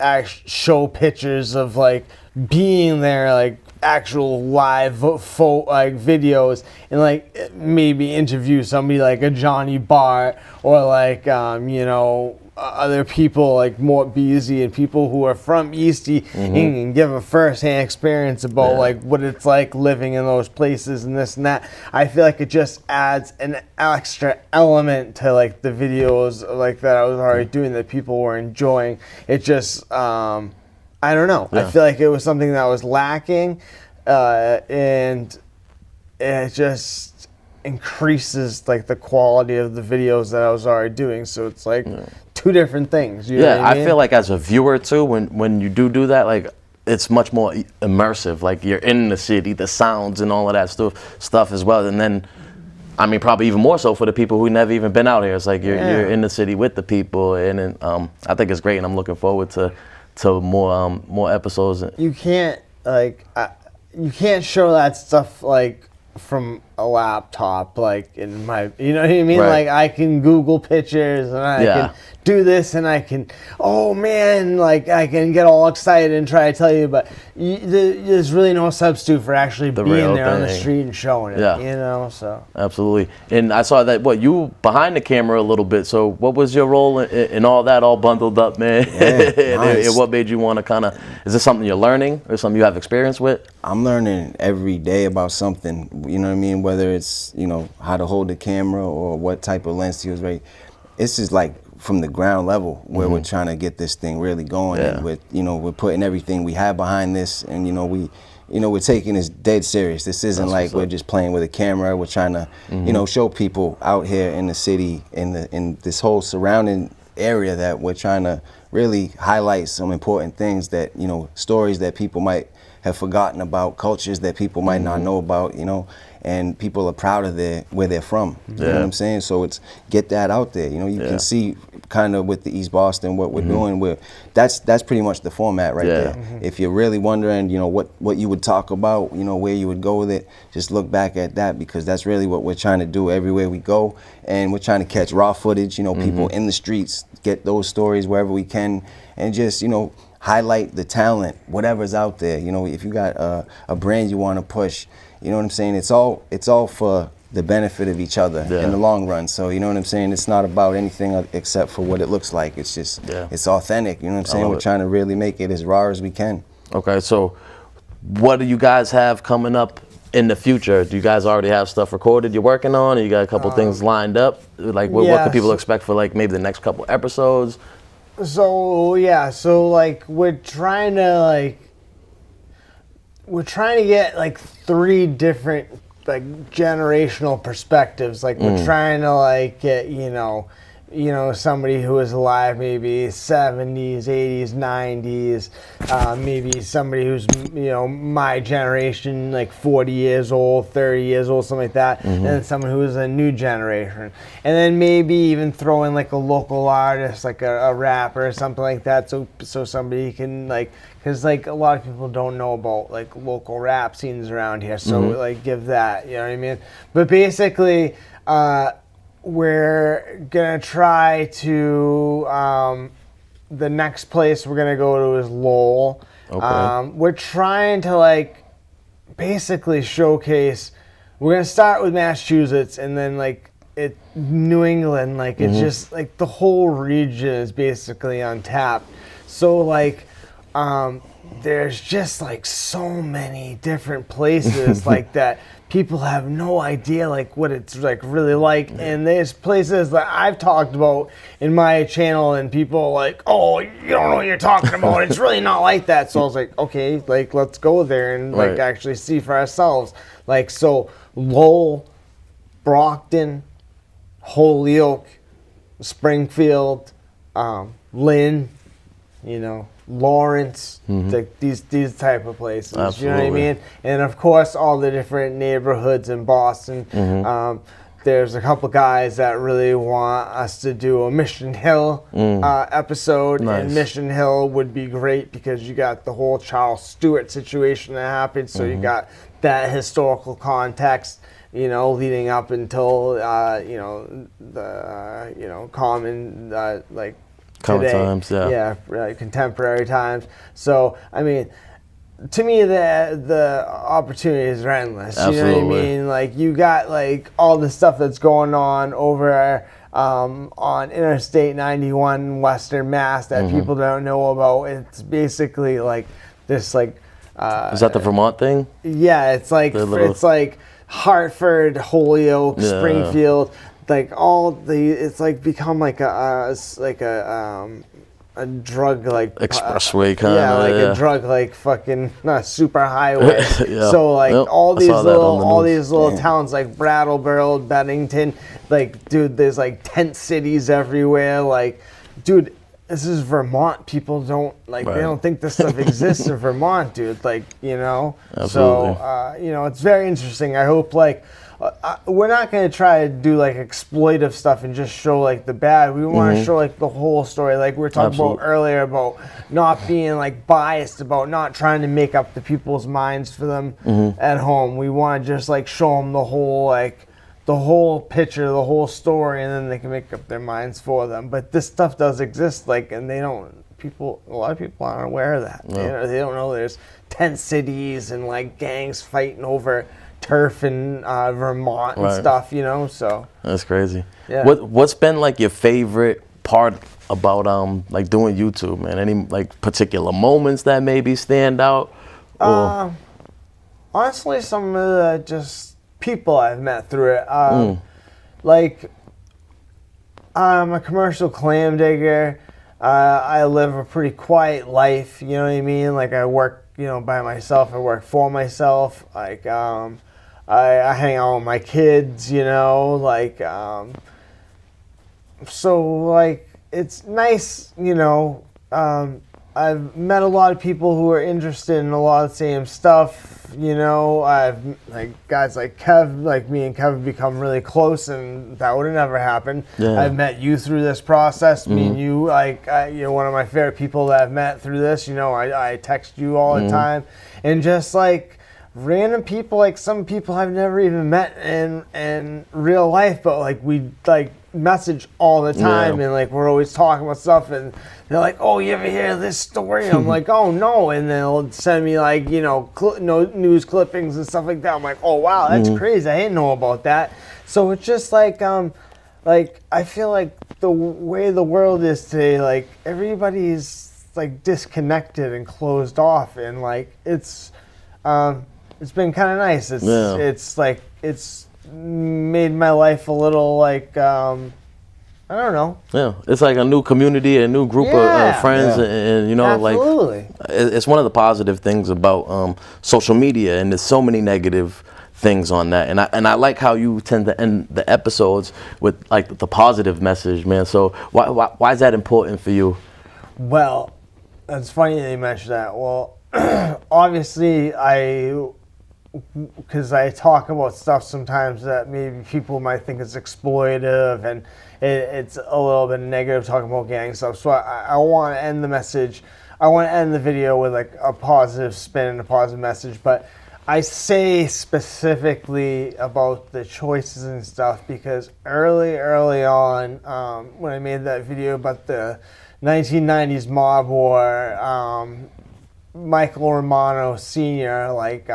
show pictures of like being there, like actual live like videos, and like maybe interview somebody like a Johnny Bart or like you know, other people like Mort Beasley and people who are from Eastie and give a first-hand experience about like what it's like living in those places and this and that. I feel like it just adds an extra element to like the videos like that I was already doing that people were enjoying. It just I don't know. I feel like it was something that was lacking, and it just increases like the quality of the videos that I was already doing. So it's like two different things. You know what I mean? I feel like as a viewer too, when you do that, like it's much more immersive. Like you're in the city, the sounds and all of that stuff as well. And then, I mean, probably even more so for the people who never even been out here. It's like you're in the city with the people, and I think it's great, and I'm looking forward to more episodes. You can't like you can't show that stuff like from a laptop, like in my, you know what I mean? Right. Like I can Google pictures and I can do this and I can, oh man, like I can get all excited and try to tell you, but there's really no substitute for actually being there on the street and showing it, you know, so. Absolutely. And I saw that, you behind the camera a little bit, so what was your role in all that, all bundled up, man? And what made you want to kind of, is this something you're learning or something you have experience with? I'm learning every day about something, you know what I mean? Whether it's, you know, how to hold the camera or what type of lens to use, right? This is like from the ground level where we're trying to get this thing really going. And with, you know, we're putting everything we have behind this, and you know, we're taking this dead serious. This isn't like we're just playing with a camera. We're trying to, you know, show people out here in the city, in this whole surrounding area, that we're trying to really highlight some important things that, you know, stories that people might have forgotten about, cultures that people might not know about, you know, and people are proud of where they're from. You know what I'm saying? So it's get that out there. You know, you can see kind of with the East Boston what we're doing. That's pretty much the format right there. If you're really wondering, you know, what you would talk about, you know, where you would go with it, just look back at that, because that's really what we're trying to do everywhere we go. And we're trying to catch raw footage, you know, people in the streets, get those stories wherever we can, and just, you know, highlight the talent, whatever's out there. You know, if you got a brand you want to push, you know what I'm saying? It's all for the benefit of each other in the long run. So, you know what I'm saying? It's not about anything except for what it looks like. It's just, it's authentic. You know what I'm saying? We're trying to really make it as raw as we can. Okay, so what do you guys have coming up in the future? Do you guys already have stuff recorded you're working on, or you got a couple things lined up? Like, what can people expect for like maybe the next couple episodes? So like we're trying to get like 3 different like generational perspectives. Like we're trying to like get, you know, somebody who was alive maybe 70s, 80s, 90s, maybe somebody who's, you know, my generation, like 40 years old, 30 years old, something like that, and then someone who is a new generation. And then maybe even throw in like a local artist, like a rapper or something like that, so somebody can like, because like a lot of people don't know about like local rap scenes around here, so like give that, you know what I mean? But basically, we're gonna try to, the next place we're gonna go to is Lowell. We're trying to like basically showcase, we're gonna start with Massachusetts, and then like New England, like it's just like the whole region is basically untapped. So like there's just like so many different places like that people have no idea like what it's like really like, and there's places that I've talked about in my channel and people are like, oh, you don't know what you're talking about, it's really not like that. So I was like, okay, like let's go there and like actually see for ourselves. Like, so Lowell, Brockton, Holyoke, Springfield, Lynn, you know, Lawrence, like these type of places. Absolutely. You know what I mean? And of course all the different neighborhoods in Boston. there's a couple guys that really want us to do a Mission Hill episode. Nice. And Mission Hill would be great because you got the whole Charles Stewart situation that happened. So you got that historical context, you know, leading up until, you know, the, you know, common, like, Common today. times, yeah. Yeah, like contemporary times. So, I mean, to me, the opportunities are endless. Absolutely. You know what I mean? Like, you got, like, all the stuff that's going on over on Interstate 91 in Western Mass that people don't know about. It's basically, like, this, like... Is that the Vermont thing? Yeah, it's like it's like Hartford, Holyoke, Yeah. Springfield, like all the. It's like become like a drug like Expressway kind of. yeah, like a drug like fucking super highway. Yeah. So like Yep, all I these saw that on the all news. these little towns like Brattleboro, Bennington, like dude, there's like tent cities everywhere. Like, dude. This is Vermont. People don't like. Right. They don't think this stuff exists in Vermont, dude. Like, you know. Absolutely. So, you know, it's very interesting. I hope like we're not gonna try to do like exploitive stuff and just show like the bad. We want to show like the whole story. Like we were talking about earlier about not being like biased, about not trying to make up the people's minds for them at home. We want to just like show them the whole like. The whole picture, the whole story, and then they can make up their minds for them. But this stuff does exist, like, and they don't. A lot of people aren't aware of that. No. They don't know there's tent cities and like gangs fighting over turf in Vermont and Right. stuff. You know, so That's crazy. Yeah. What's been like your favorite part about like doing YouTube, man? Any like particular moments that maybe stand out? Or honestly, some of the just people I've met through it. Like, I'm a commercial clam digger. I live a pretty quiet life, you know what I mean? Like, I work, you know, by myself. I work for myself. Like, I hang out with my kids, you know? Like, so, like, it's nice, you know. I've met a lot of people who are interested in a lot of the same stuff, you know. I've like guys like Kev, like me and Kev have become really close, and that would have never happened. Yeah. I've met you through this process. Me and you, like, you're one of my favorite people that I've met through this. You know, I text you all the time, and just like random people, like some people I've never even met in real life, but like we like message all the time, and like we're always talking about stuff, and they're like, "Oh, you ever hear this story?" And I'm like, "Oh no," and they'll send me like, you know, news clippings and stuff like that. I'm like, "Oh wow, that's crazy! I didn't know about that." So it's just like I feel like the way the world is today, like everybody's like disconnected and closed off, and like it's been kind of nice. It's like it's made my life a little like I don't know. Yeah, it's like a new community, a new group of friends, and you know, Absolutely. like it's one of the positive things about social media, and there's so many negative things on that, and I like how you tend to end the episodes with like the positive message, man. So why is that important for you? Well, it's funny that you mentioned that. Well, obviously because I talk about stuff sometimes that maybe people might think is exploitive, and it's a little bit negative talking about gang stuff. So I want to end the message. I want to end the video with like a positive spin and a positive message. But I say specifically about the choices and stuff because early on, when I made that video about the 1990s mob war, Michael Romano Sr., like,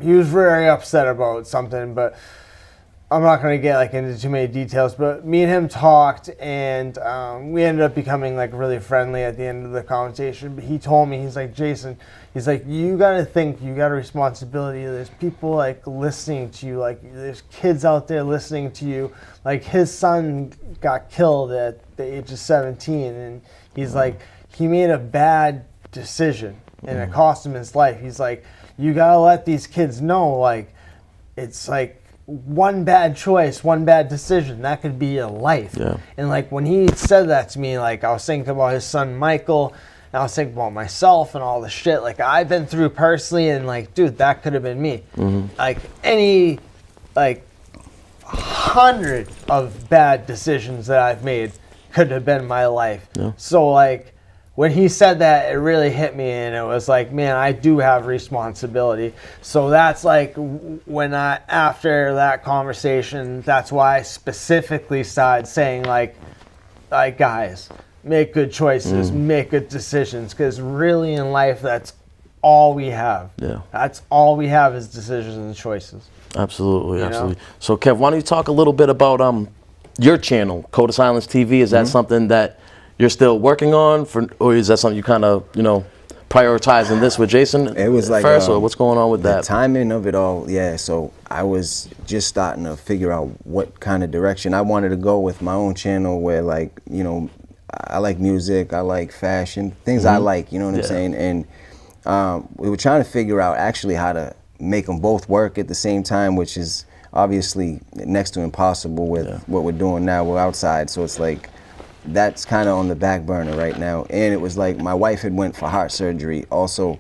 he was very upset about something, but I'm not going to get like into too many details. But me and him talked, and we ended up becoming like really friendly at the end of the conversation. But he told me, he's like, "Jason," he's like, "you got to think, you got a responsibility. There's people like listening to you, like there's kids out there listening to you. Like his son got killed at the age of 17, and he's like, he made a bad decision, and it cost him his life. He's like, you gotta let these kids know, like, it's like one bad choice, one bad decision, that could be your life." Yeah. And like when he said that to me, like I was thinking about his son Michael, and I was thinking about myself and all the shit like I've been through personally, and like, dude, that could have been me. Like any like 100 of bad decisions that I've made could have been my life. Yeah. So like when he said that, it really hit me, and it was like, man, I do have responsibility. So that's like when after that conversation, that's why I specifically started saying like guys, make good choices, make good decisions, because really in life, that's all we have. Yeah. That's all we have is decisions and choices. Absolutely, You absolutely. know? So, Kev, why don't you talk a little bit about your channel, Code of Silence TV? Is that something that you're still working on, or is that something you kind of, prioritizing this with Jason? It was like first, or what's going on with the that? timing of it all. Yeah, so I was just starting to figure out what kind of direction I wanted to go with my own channel, where like I like music, I like fashion, things I like. You know what I'm saying? And we were trying to figure out actually how to make them both work at the same time, which is obviously next to impossible with what we're doing now. We're outside, so it's like that's kind of on the back burner right now. And it was like my wife had went for heart surgery also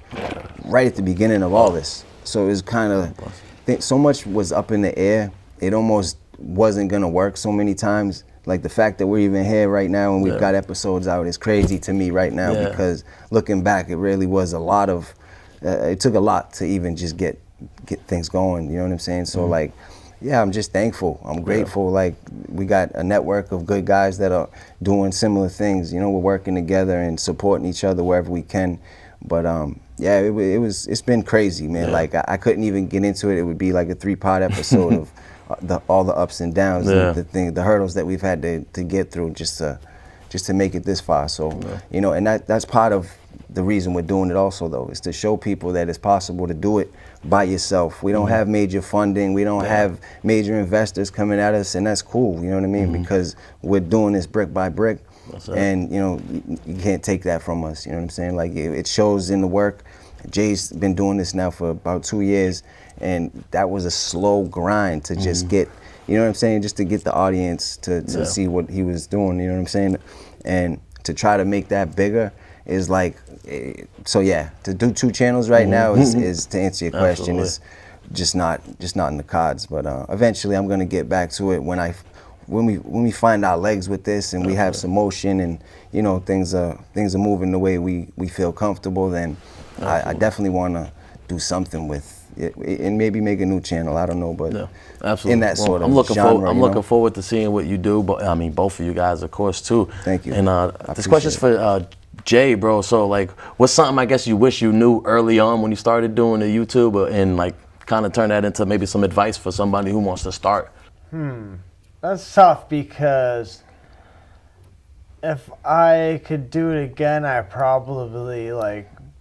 right at the beginning of all this, so it was kind of so much was up in the air. It almost wasn't gonna work so many times. Like the fact that we're even here right now and we've got episodes out is crazy to me right now, because looking back, it really was a lot of it took a lot to even just get things going, you know what I'm saying? So like, yeah, I'm just thankful. I'm grateful. Like we got a network of good guys that are doing similar things. We're working together and supporting each other wherever we can. But yeah, it's been crazy, man. Like I couldn't even get into it. It would be like a 3-part episode of all the ups and downs, the hurdles that we've had to get through just to make it this far. So and that's part of the reason we're doing it also, though, is to show people that it's possible to do it by yourself. We don't have major funding, we don't have major investors coming at us, and that's cool, you know what I mean? Because we're doing this brick by brick, and you can't take that from us, you know what I'm saying? Like it shows in the work. Jay's been doing this now for about 2 years, and that was a slow grind to just get, you know what I'm saying, just to get the audience to see what he was doing, you know what I'm saying? And to try to make that bigger is like, so yeah, to do 2 channels right now is to answer your question, is just not in the cards. But eventually I'm gonna get back to it when we find our legs with this, and we have some motion, and things are moving the way we feel comfortable. Then I definitely want to do something with it, and maybe make a new channel. I don't know, but absolutely. In that sort of I'm looking genre, looking forward to seeing what you do. But I mean, both of you guys, of course, too. Thank you. And this question's for Jay, bro. So like, what's something I guess you wish you knew early on when you started doing the YouTube, and like kind of turn that into maybe some advice for somebody who wants to start? That's tough, because if I could do it again, I probably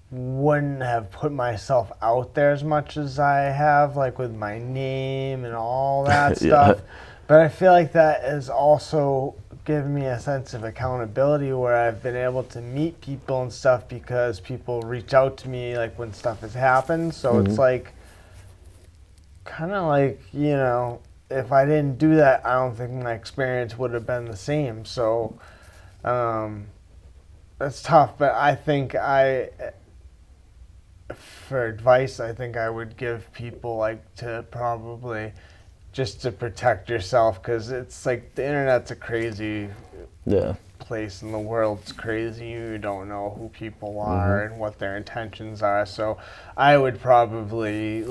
wouldn't have put myself out there as much as I have, like with my name and all that stuff. But I feel like that has also given me a sense of accountability, where I've been able to meet people and stuff because people reach out to me like when stuff has happened. So it's like kind of like, if I didn't do that, I don't think my experience would have been the same. So that's tough. But I think for advice, I think I would give people to probably just to protect yourself, because it's like the internet's a crazy place, and the world's crazy. You don't know who people are and what their intentions are. So I would probably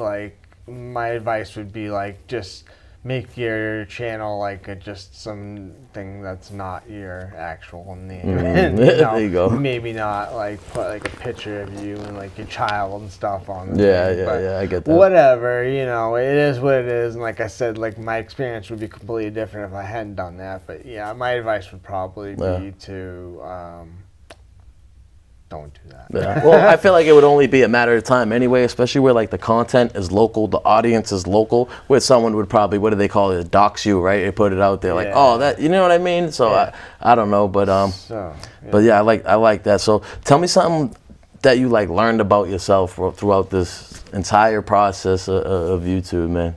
my advice would be just make your channel just something that's not your actual name. And, There you go. Maybe not put a picture of you and your child and stuff on the thing. Yeah, I get that. Whatever, it is what it is. And like I said, my experience would be completely different if I hadn't done that. But yeah, my advice would probably be to don't do that. Yeah. Well, I feel like it would only be a matter of time anyway, especially where the content is local, the audience is local, where someone would probably, what do they call it, dox you, right? They put it out there oh, that, you know what I mean? So I don't know, but but yeah, I like that. So tell me something that you learned about yourself throughout this entire process of YouTube, man.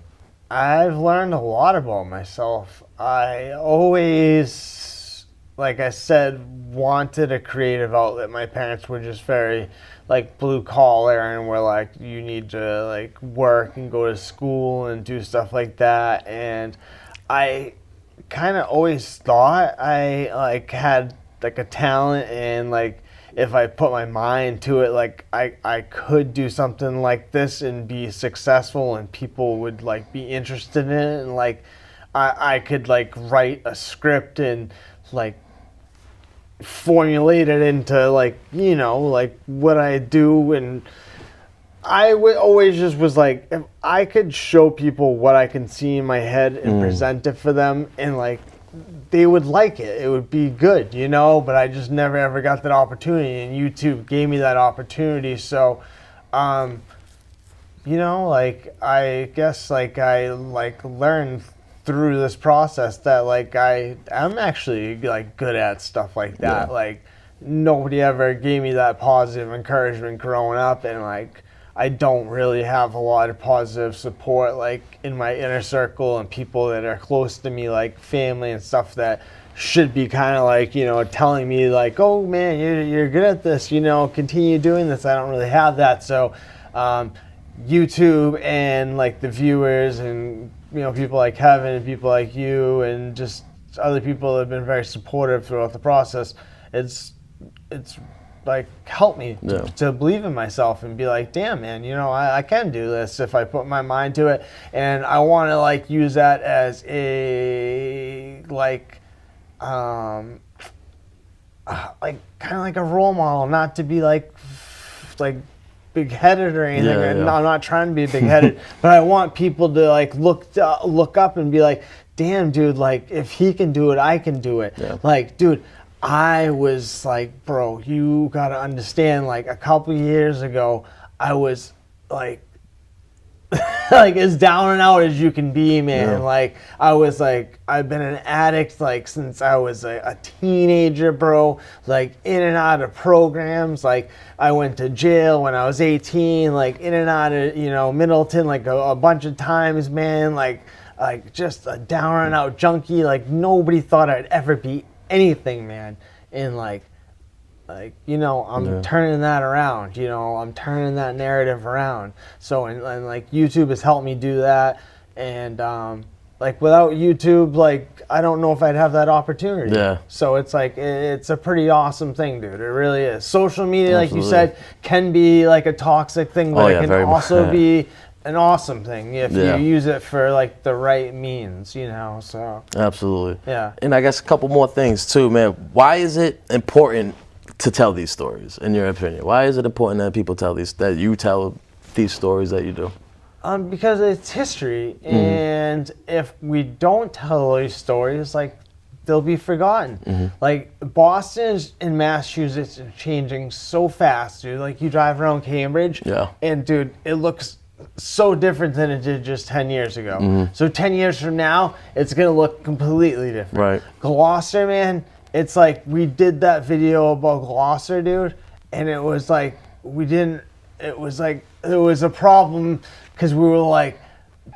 I've learned a lot about myself. I always, like I said, wanted a creative outlet. My parents were just very blue collar, and were you need to work and go to school and do stuff like that. And I kind of always thought I like had like a talent, and like if I put my mind to it, like I could do something like this and be successful, and people would like be interested in it, and like I could like write a script and like formulate it into like, you know, like what I do. And I would always just was like, if I could show people what I can see in my head and present it for them, and like they would like it, it would be good, you know. But I just never ever got that opportunity, and YouTube gave me that opportunity. So you know, like I guess like I like learned through this process that like I'm actually like good at stuff like that. Yeah. Like nobody ever gave me that positive encouragement growing up, and like I don't really have a lot of positive support like in my inner circle and people that are close to me, like family and stuff, that should be kind of like, you know, telling me like, oh man, you're good at this, you know, continue doing this. I don't really have that. So YouTube and like the viewers and, you know, people like Kevin and people like you and just other people that have been very supportive throughout the process, it's like helped me to believe in myself and be like, damn man, you know, I can do this if I put my mind to it. And I want to like use that as a like kind of like a role model, not to be like big-headed or anything. No, I'm not trying to be big-headed, but I want people to like look up and be like, damn dude, like if he can do it, I can do it. Like dude, I was like, bro, you gotta understand, like a couple years ago I was like like as down and out as you can be, man. Like I was like, I've been an addict like since I was a teenager, bro. Like in and out of programs. Like I went to jail when I was 18, like in and out of, you know, Middleton like a bunch of times, man. Like just a down and out junkie. Like nobody thought I'd ever be anything, man. And like you know, I'm turning that around, you know, I'm turning that narrative around. So and like YouTube has helped me do that. And like without YouTube, like I don't know if I'd have that opportunity. So it's like it's a pretty awesome thing, dude. It really is. Social media, like you said, can be like a toxic thing, but it can also be an awesome thing if you use it for like the right means, you know. So absolutely. And I guess a couple more things too, man. Why is it important to tell these stories, in your opinion? Why is it important that people tell that you tell these stories that you do? Because it's history, and if we don't tell these stories, like they'll be forgotten. Like Boston and Massachusetts are changing so fast, dude. Like you drive around Cambridge, and dude, it looks so different than it did just 10 years ago. So 10 years from now, it's gonna look completely different. Right. Gloucester, man, it's like we did that video about Gloucester, dude, and it was like it was like there was a problem because we were like,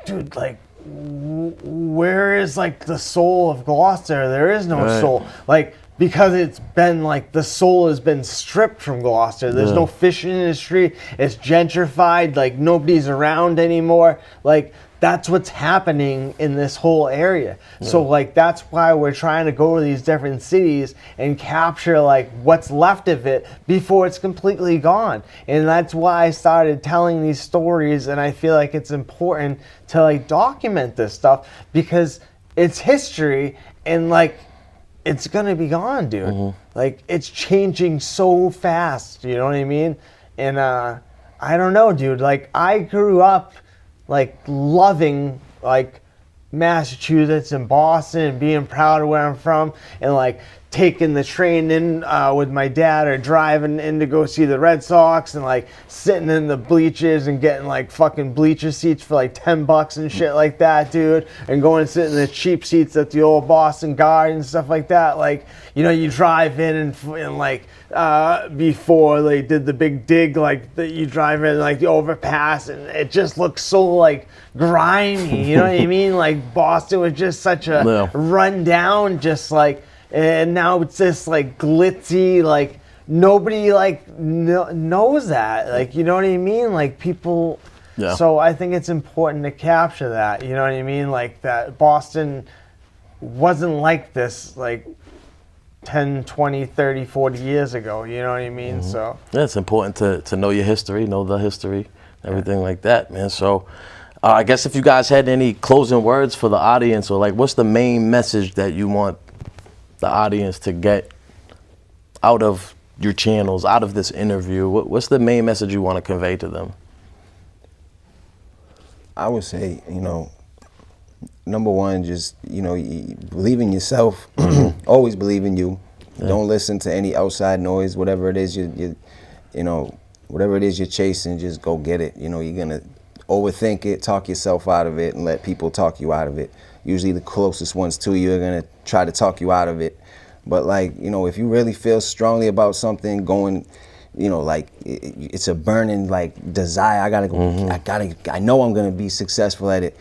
dude, like where is like the soul of Gloucester? There is no soul. Like because it's been like the soul has been stripped from Gloucester. There's no fishing industry. It's gentrified. Like nobody's around anymore. Like that's what's happening in this whole area. So like that's why we're trying to go to these different cities and capture like what's left of it before it's completely gone. And that's why I started telling these stories, and I feel like it's important to like document this stuff because it's history and like it's gonna be gone, dude. Like it's changing so fast, you know what I mean? And I don't know, dude. Like I grew up like loving like Massachusetts and Boston and being proud of where I'm from, and like taking the train in with my dad or driving in to go see the Red Sox and like sitting in the bleachers and getting like fucking bleacher seats for like $10 and shit like that, dude, and going and sit in the cheap seats at the old Boston Garden and stuff like that. Like, you know, you drive in and like before they did the big dig, like you drive in like the overpass and it just looks so like grimy, you know what I mean? Like Boston was just such a rundown, just like, and now it's just like glitzy, like nobody like knows that, like, you know what I mean? Like people, so I think it's important to capture that, you know what I mean? Like that Boston wasn't like this like 10, 20, 30, 40 years ago, you know what I mean? So Yeah, it's important to know your history, know the history, everything like that, man. So I guess if you guys had any closing words for the audience, or like what's the main message that you want the audience to get out of your channels, out of this interview, what's the main message you want to convey to them? I would say, you know, number one, just, you know, believe in yourself. Always believe in you. Yeah. Don't listen to any outside noise. Whatever it is you know, whatever it is you're chasing, just go get it. You know, you're gonna overthink it, talk yourself out of it, and let people talk you out of it. Usually the closest ones to you are gonna try to talk you out of it. But like, you know, if you really feel strongly about something, going, you know, like it's a burning like desire. I gotta go. I know I'm gonna be successful at it.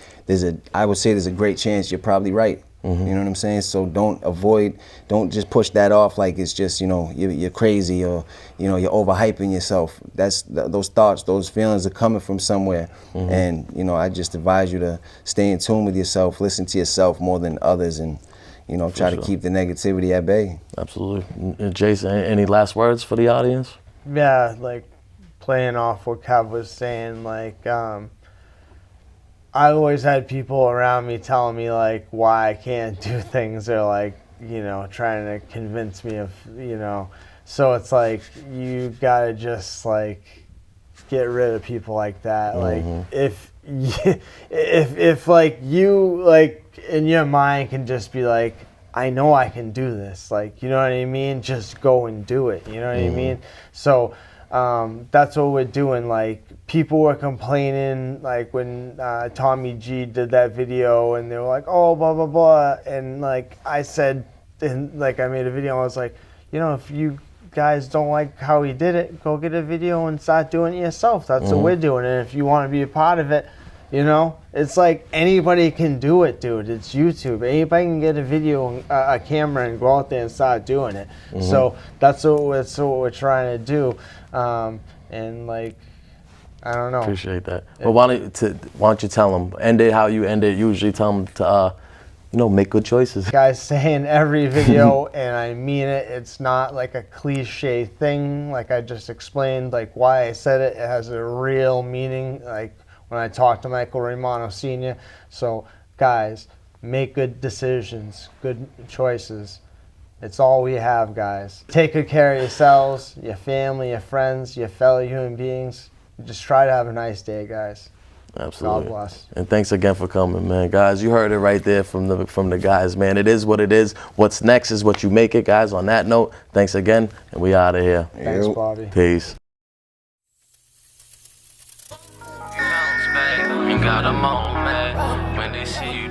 I would say there's a great chance you're probably right. You know what I'm saying? So don't just push that off like it's just, you know, you're crazy, or, you know, you're overhyping yourself. Those thoughts, those feelings are coming from somewhere. And, you know, I just advise you to stay in tune with yourself, listen to yourself more than others, and, you know, try to keep the negativity at bay. Absolutely. And Jason, any last words for the audience? Yeah, like playing off what Kev was saying, like I always had people around me telling me like why I can't do things, or like, you know, trying to convince me of, you know, so it's like you gotta just like get rid of people like that. Like if like you like in your mind can just be like, I know I can do this, like, you know what I mean? Just go and do it, you know what I mean? So that's what we're doing. Like, people were complaining, like when Tommy G did that video, and they were like, oh, blah, blah, blah. And like I said, and like I made a video, and I was like, you know, if you guys don't like how he did it, go get a video and start doing it yourself. That's what we're doing. And if you want to be a part of it, you know, it's like anybody can do it, dude. It's YouTube. Anybody can get a video, a camera, and go out there and start doing it. So that's what we're trying to do. And like, I don't know. Appreciate that. Well, why don't you tell them, end it how you end it. Usually tell them to, you know, make good choices. Guys, say in every video, and I mean it. It's not like a cliche thing. Like I just explained, like why I said it. It has a real meaning. Like when I talked to Michael Romano Sr. So guys, make good decisions, good choices. It's all we have, guys. Take good care of yourselves, your family, your friends, your fellow human beings. Just try to have a nice day, guys. Absolutely. God bless. And thanks again for coming, man. Guys, you heard it right there from the guys, man. It is what it is. What's next is what you make it, guys. On that note, thanks again, and we out of here. Thanks, Bobby. Peace. Got a moment when they see you